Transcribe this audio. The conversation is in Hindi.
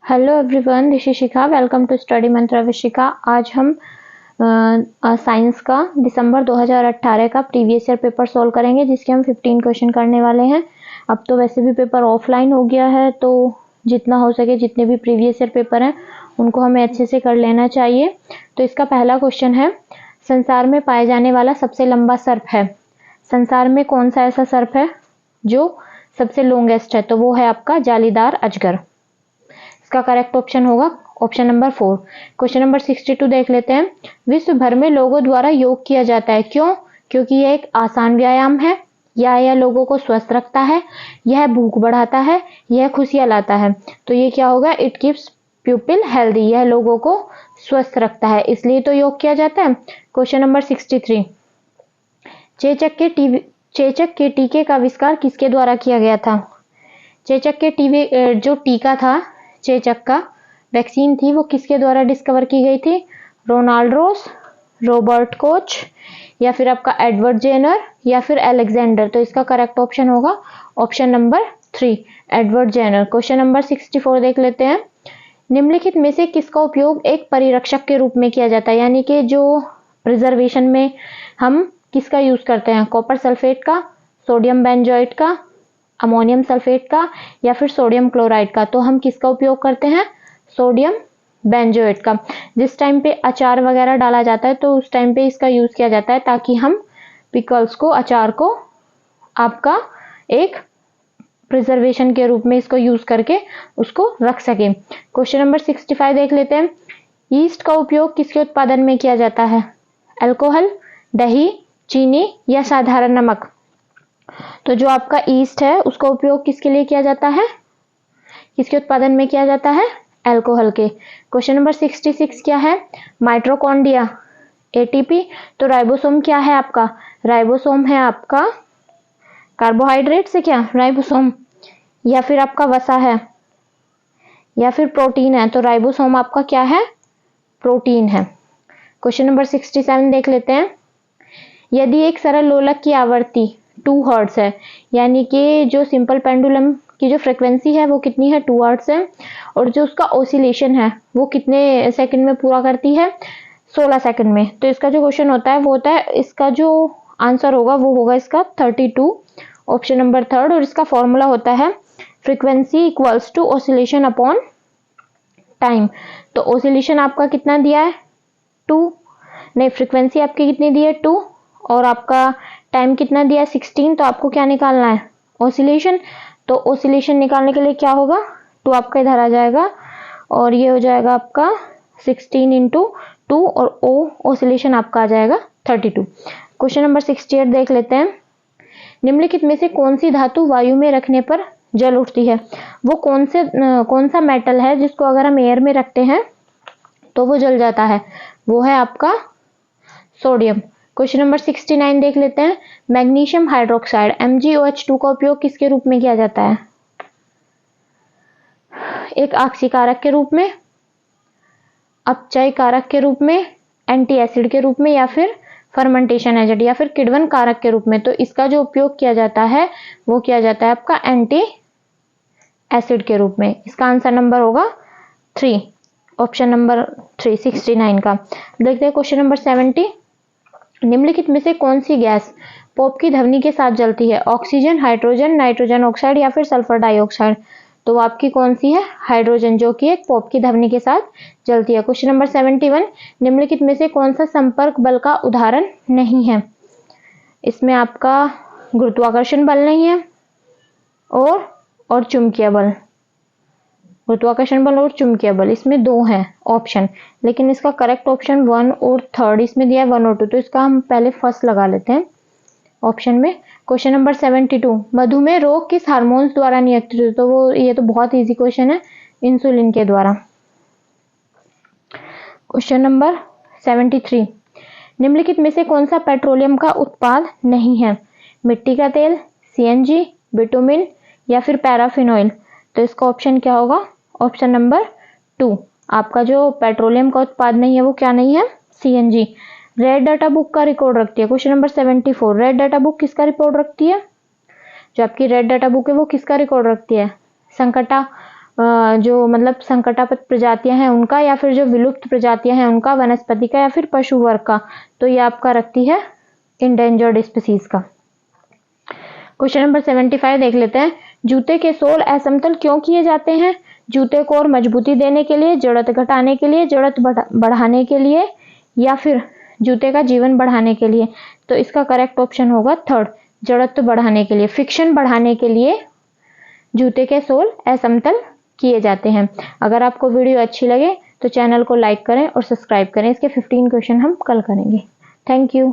Hello everyone, this is Shikha. Welcome to study Mantra with Shikha. आज हम साइंस का दिसंबर 2018 का प्रीवियस ईयर पेपर सॉल्व करेंगे, जिसके हम 15 क्वेश्चन करने वाले हैं। अब तो वैसे भी पेपर ऑफलाइन हो गया है, तो जितना हो सके जितने भी प्रीवियस ईयर पेपर हैं उनको हमें अच्छे से कर लेना चाहिए। तो इसका पहला क्वेश्चन है, संसार में पाए जाने वाला सबसे लंबा सर्प है। संसार में कौन सा ऐसा सर्प है जो सबसे लॉन्गेस्ट है? तो वो है आपका जालीदार अजगर। इसका करेक्ट ऑप्शन होगा ऑप्शन नंबर 4। क्वेश्चन नंबर 62 देख लेते हैं। विश्व भर में लोगों द्वारा योग किया जाता है, क्यों? क्योंकि यह एक आसान व्यायाम है, या यह लोगों को स्वस्थ रखता है, यह भूख बढ़ाता है, यह खुशियां लाता है। तो ये क्या होगा? इट कीप्स पीपल हेल्दी, यह लोगों को स्वस्थ रखता है, इसलिए तो योग किया जाता है। Question number 63। चेचक के टीके का आविष्कार किसके द्वारा किया गया था? चेचक के जो टीका था, चेचक का वैक्सीन थी, वो किसके द्वारा डिस्कवर की गई थी? रोनाल्ड रोस, रॉबर्ट कोच, या फिर आपका एडवर्ड जेनर, या फिर अलेक्जेंडर। तो इसका करेक्ट ऑप्शन होगा option number 3, Edward Jenner. Question number 64 देख लेते हैं। निम्नलिखित में से किसका उपयोग एक परिरक्षक के रूप में किया जाता है? यानी कि जो प्रिजर्वेशन में हम किसका यूज करते हैं? कॉपर सल्फेट का, सोडियम बेंजोएट का, अमोनियम सल्फेट का, या फिर सोडियम क्लोराइड का। तो हम किसका उपयोग करते हैं? सोडियम बेंजोएट का। जिस टाइम पे अचार वगैरह डाला जाता है तो उस टाइम पे इसका यूज किया जाता है, ताकि हम पिकल्स को, अचार को आपका एक प्रिजर्वेशन के रूप में इसको यूज करके उसको रख सके। क्वेश्चन नंबर 65 देख लेते हैं। ईस्ट का उपयोग किसके उत्पादन में किया जाता है? अल्कोहल, दही, चीनी, या साधारण नमक। तो जो आपका ईस्ट है उसका उपयोग किसके लिए किया जाता है? किसके उत्पादन में किया जाता है? अल्कोहल के। क्वेश्चन नंबर 66 क्या है? Mitochondria, ATP. तो राइबोसोम क्या है आपका? राइबोसोम है आपका कार्बोहाइड्रेट से क्या? राइबोसोम, या फिर आपका वसा है, या फिर प्रोटीन है। तो राइबोसोम आपका क्या है? प्रोटीन है। क्वेश्चन नंबर 67 देख लेते हैं। यदि एक सरल लोलक की आवृत्ति 2 हर्ट्ज है, यानी कि जो सिंपल पेंडुलम की जो फ्रीक्वेंसी है वो कितनी है? 2 हर्ट्ज है, और जो उसका ऑसिलेशन है वो कितने सेकंड में पूरा करती है? 16 सेकंड में। तो इसका जो क्वेश्चन होता है वो होता है, इसका जो आंसर होगा वो होगा इसका 32, ऑप्शन नंबर 3। और इसका फॉर्मूला होता है frequency equals to oscillation upon time. तो ऑसिलेशन आपका कितना दिया है? 2, नहीं, फ्रीक्वेंसी आपकी कितनी दी है? 2, और आपका टाइम कितना दिया है? 16। तो आपको क्या निकालना है? ऑसिलेशन। तो ऑसिलेशन निकालने के लिए क्या होगा? 2 आपका इधर आ जाएगा, और ये हो जाएगा आपका 16 इंटू 2, और ओ ऑसिलेशन आपका आ जाएगा 32। क्वेश्चन नंबर 68 देख लेते हैं। निम्नलिखित में से कौन सी धातु वायु में रखने पर जल उठती है? वो कौन सा मेटल है जिसको अगर हम एयर में रखते हैं तो वो जल जाता है? वो है आपका सोडियम। क्वेश्चन नंबर 69 देख लेते हैं। मैग्नीशियम हाइड्रोक्साइड MgOH2 का उपयोग किसके रूप में किया जाता है? एक आक्सीकारक के रूप में, अपचय कारक के रूप में, एंटी एसिड के रूप में, या फिर फर्मेंटेशन एजेंट, या फिर किण्वन कारक के रूप में। तो इसका जो उपयोग किया जाता है वो किया जाता है आपका एंटी एसिड के रूप में। इसका आंसर नंबर होगा 3, ऑप्शन नंबर 3, 69 का। देखते हैं क्वेश्चन नंबर 70। निम्नलिखित में से कौन सी गैस पॉप की ध्वनि के साथ जलती है? ऑक्सीजन, हाइड्रोजन, नाइट्रोजन ऑक्साइड, या फिर सल्फर डाइऑक्साइड। तो आपकी कौन सी है? हाइड्रोजन, जो कि एक पॉप की ध्वनि के साथ जलती है। Question number 71। निम्नलिखित में से कौन सा संपर्क बल का उदाहरण नहीं है? इसमें आपका गुरुत्वाकर्षण बल नहीं है, और चुंबकीय बल। गुरुत्वाकर्षण बल और चुंबकीय बल, इसमें 2 हैं ऑप्शन, लेकिन इसका करेक्ट ऑप्शन 1 और 3 इसमें दिया है, 1 और 2। तो इसका हम पहले फर्स्ट लगा लेते हैं ऑप्शन में। Question number 72। मधुमेह रोग किस हार्मोन्स द्वारा नियंत्रित है? तो ये तो बहुत इजी क्वेश्चन है, इंसुलिन के द्वारा। Question number 73। निम्नलिखित में से कौन सा पेट्रोलियम का उत्पाद नहीं है? मिट्टी का तेल, CNG, बिटुमिन, या फिर पैराफिनॉइल। तो इसका ऑप्शन क्या होगा? Option number 2। आपका जो पेट्रोलियम का उत्पाद नहीं है वो क्या नहीं है? CNG। रेड डाटा बुक का रिकॉर्ड रखती है। Question number 74। Red data book किसका रिकॉर्ड रखती है? जो आपकी रेड डाटा बुक है वो किसका रिकॉर्ड रखती है? संकटा जो मतलब संकटापद प्रजातियां हैं उनका, या फिर जो विलुप्त प्रजातियां हैं उनका, वनस्पति का, या फिर पशु वर्ग का? तो ये आपका रखती है इंडेंजर्ड स्पीसीज का। क्वेश्चन नंबर 75 देख लेते हैं। जूते के सोल असमतल क्यों किए जाते हैं? जूते को और मजबूती देने के लिए, जड़त घटाने के लिए, जड़त बढ़ाने के लिए, या फिर जूते का जीवन बढ़ाने के लिए? तो इसका करेक्ट ऑप्शन होगा थर्ड, जड़त्व बढ़ाने के लिए, फ्रिक्शन बढ़ाने के लिए जूते के सोल असमतल किए जाते हैं। अगर आपको वीडियो अच्छी लगे तो चैनल को लाइक करें और सब्सक्राइब करें। इसके 15 क्वेश्चन हम कल करेंगे। Thank you.